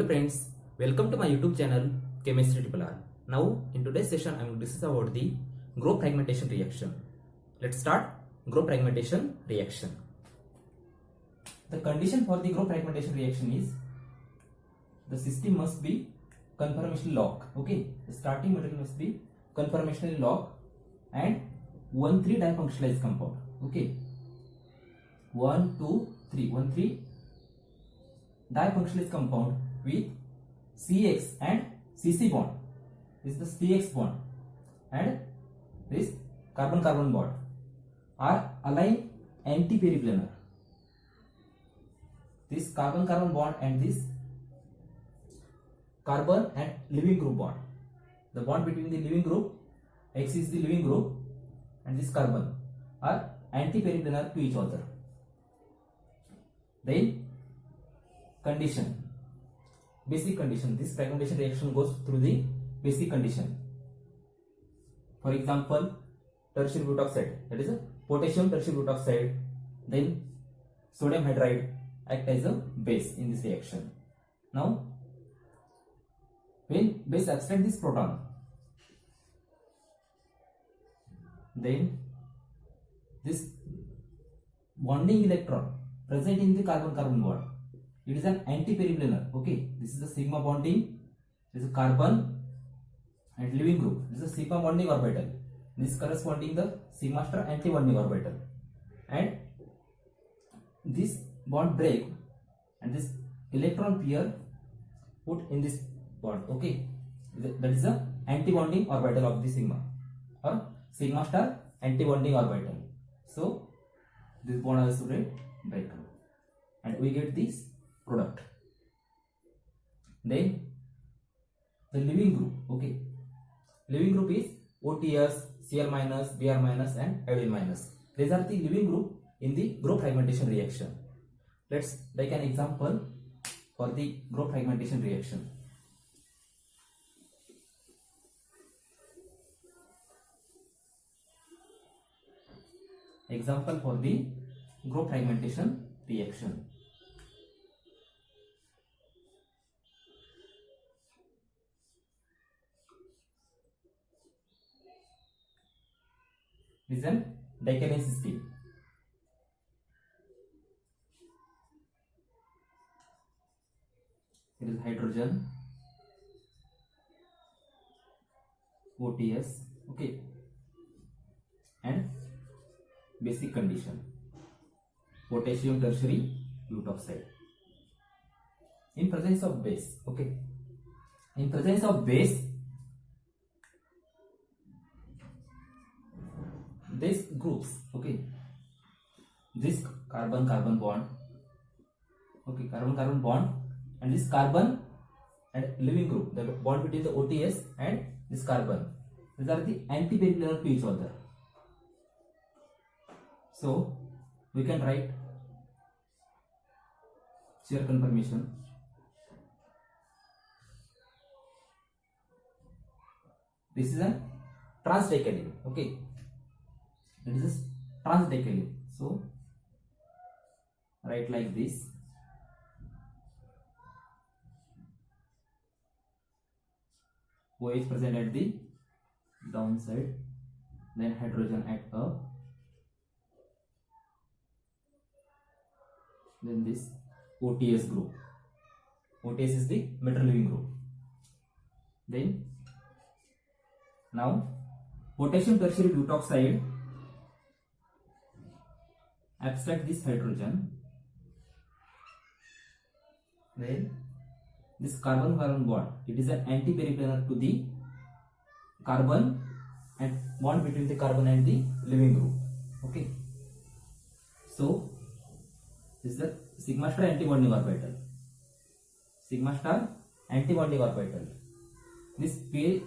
friends, welcome to my YouTube channel Chemistry Triple R. Now in today's session I am going to discuss about the group fragmentation reaction. Let's start group fragmentation reaction. The condition for the group fragmentation reaction is the system must be conformationally locked. Okay, the starting material must be conformationally locked and 1,3 difunctionalized compound. Okay, 1, 2, 3, 1,3 difunctionalized compound with CX and CC bond. This is the CX bond and this carbon-carbon bond are aligned anti-periplanar. This carbon-carbon bond and this carbon and leaving group bond. The bond between the leaving group, X is the leaving group, and this carbon are anti-periplanar to each other. Then condition, basic condition. This fragmentation reaction goes through the basic condition. For example, tertiary butoxide, that is a potassium tertiary butoxide, then sodium hydride act as a base in this reaction. Now, when base abstract this proton, then this bonding electron present in the carbon-carbon bond, it is an anti-periplanar. Okay, this is the sigma bonding, this is a carbon and leaving group, this is a sigma bonding orbital, this corresponding the sigma star anti-bonding orbital, and this bond break and this electron pair put in this bond. Okay, that is the anti-bonding orbital of the sigma or sigma star anti-bonding orbital. So this bond also break and we get this product. Then the leaving group. Okay, leaving group is OTS, Cl minus, Br minus and iodine minus. These are the leaving group in the group fragmentation reaction. Let's take an example for the group fragmentation reaction. Example for the group fragmentation reaction. This is an decalane system. It is hydrogen, OTS, okay, and basic condition, potassium tertiary butoxide. In presence of base, okay, in presence of base, these groups, okay, this carbon-carbon bond, okay, carbon-carbon bond, and this carbon and leaving group, the bond between the OTS and this carbon, these are the anti-periplanar to each other. So we can write shear conformation. This is a transdecalene. Okay, it is a transdecalene. So write like this. OH is present at the downside, then hydrogen at up, then this OTS group. OTS is the metal leaving group. Then now potassium tertiary butoxide abstract this hydrogen, then this carbon-carbon bond, it is an anti-periplanar to the carbon and bond between the carbon and the leaving group. Okay, so this is the sigma star anti-bonding orbital. Sigma star anti-bonding orbital. This pair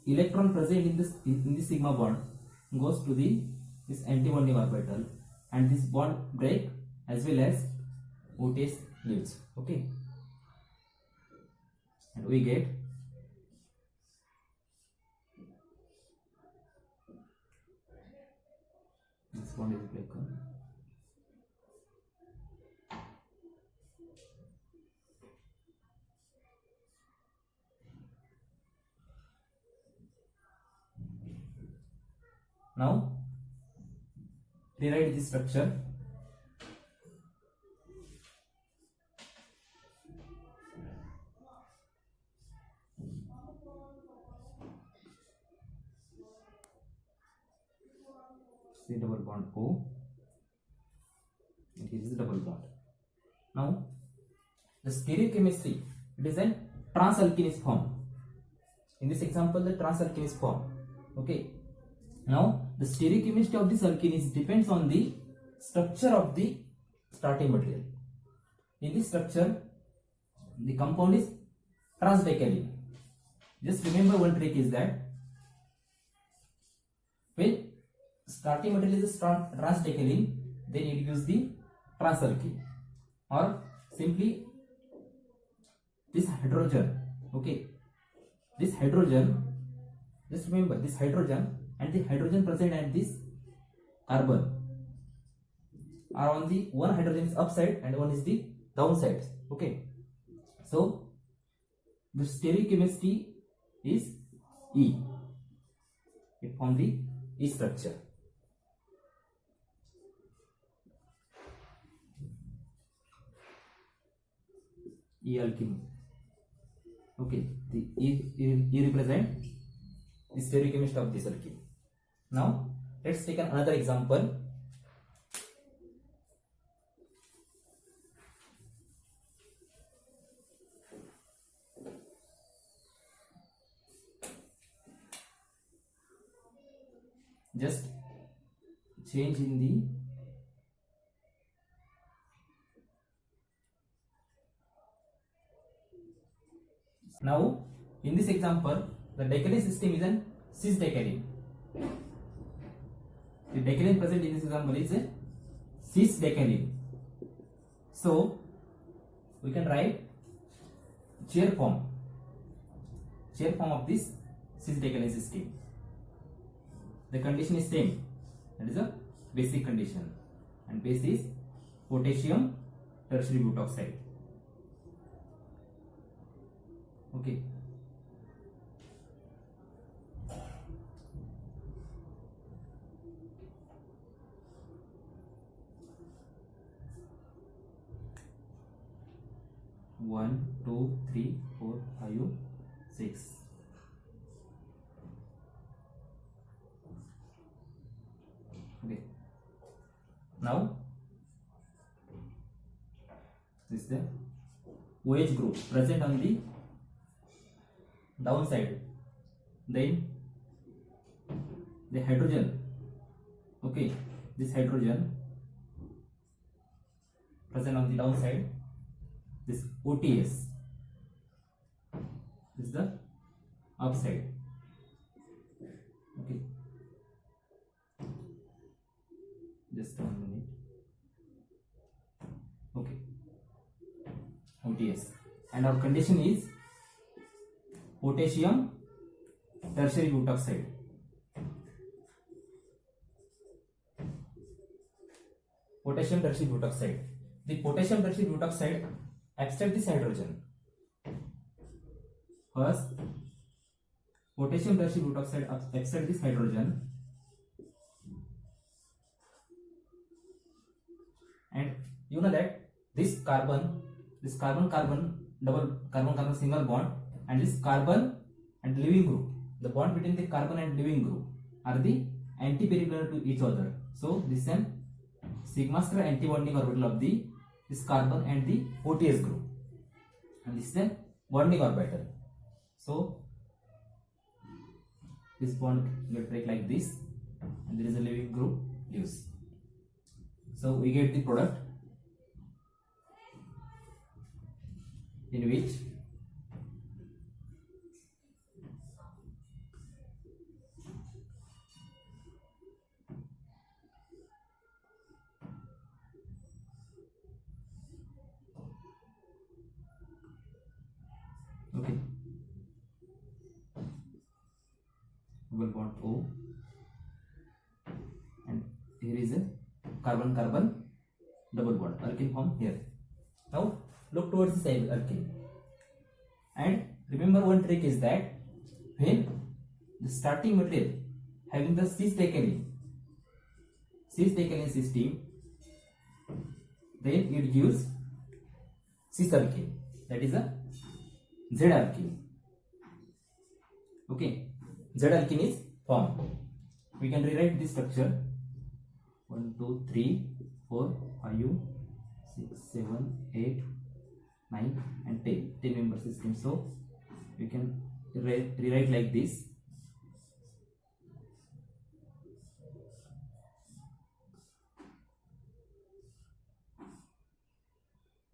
electron present in this sigma bond goes to this anti-bonding orbital, and this bond break as well as OTS leaves. Okay, and we get this bond is broken. Now rewrite this structure. See double bond O, and here is the double bond. Now the stereochemistry, it is a transalkene is formed. In this example, the transalkene is formed. Okay. Now the stereochemistry of this alkene is depends on the structure of the starting material. In this structure, the compound is transdecalene. Just remember one trick is that when starting material is transdecalene, then you use the transalkene, or simply this hydrogen. Okay, this hydrogen, just remember this hydrogen and the hydrogen present at this carbon are on the one hydrogen is upside and one is the downside. Okay, so the stereochemistry is E. It forms the E structure. E alkene. Okay, the E represent the stereochemistry of this alkene. Now let's take another example. Just change in the now in this example, the decalene system is an cis-decalene. The decalene present in this example is a cis-decalene. So we can write chair form of this cis-decalene system. The condition is same, that is a basic condition, and base is potassium tertiary butoxide. Okay. One, two, three, 4, 5, 6. Okay. Now this is the OH group present on the downside. Then the hydrogen. Okay, this hydrogen present on the downside. This OTS. This is the upside. Okay. Just 1 minute. Okay. OTS. And our condition is potassium tertiary butoxide. Potassium tertiary butoxide. The potassium tertiary butoxide extract this hydrogen. First, potassium tertiary butoxide extract this hydrogen, and you know that this carbon double carbon single bond, and this carbon and leaving group, the bond between the carbon and leaving group are the anti-peripheral to each other. So this is an sigma star anti-bonding orbital of the this carbon and the OTS group, and this is a bonding orbital. So this bond will break like this, and there is a leaving group leaves. So we get the product in which okay, double bond O, and here is a carbon carbon double bond alkene form here. Now look towards the alkene, and remember one trick is that when the starting material having the cis-alkane system, then it gives cis-alkane, that is a Z-alkene. Okay, Z-alkene is formed. We can rewrite this structure: 1, 2, 3, 4, 5, 6, 7, 8, 9 and 10 member system. So we can rewrite like this.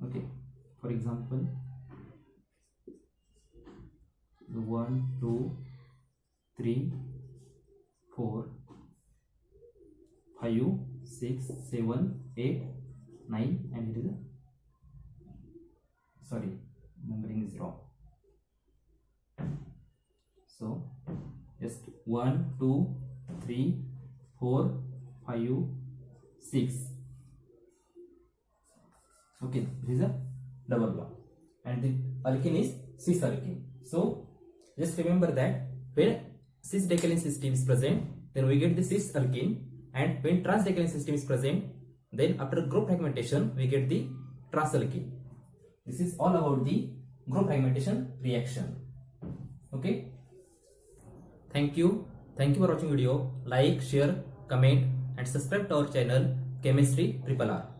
Okay, for example, 1, 2, 3, 4, 5, 6, 7, 8, 9 and here is sorry, numbering is wrong. So just 1, 2, 3, 4, 5, 6. Okay, this is a double bond, and the alkene is cis-alkene. So just remember that when cis-decalene system is present, then we get the cis-alkene, and when trans-decalene system is present, then after group fragmentation we get the trans-alkene. This is all about the group fragmentation reaction. Okay. Thank you for watching video. Like, share, comment and subscribe to our channel Chemistry RRR.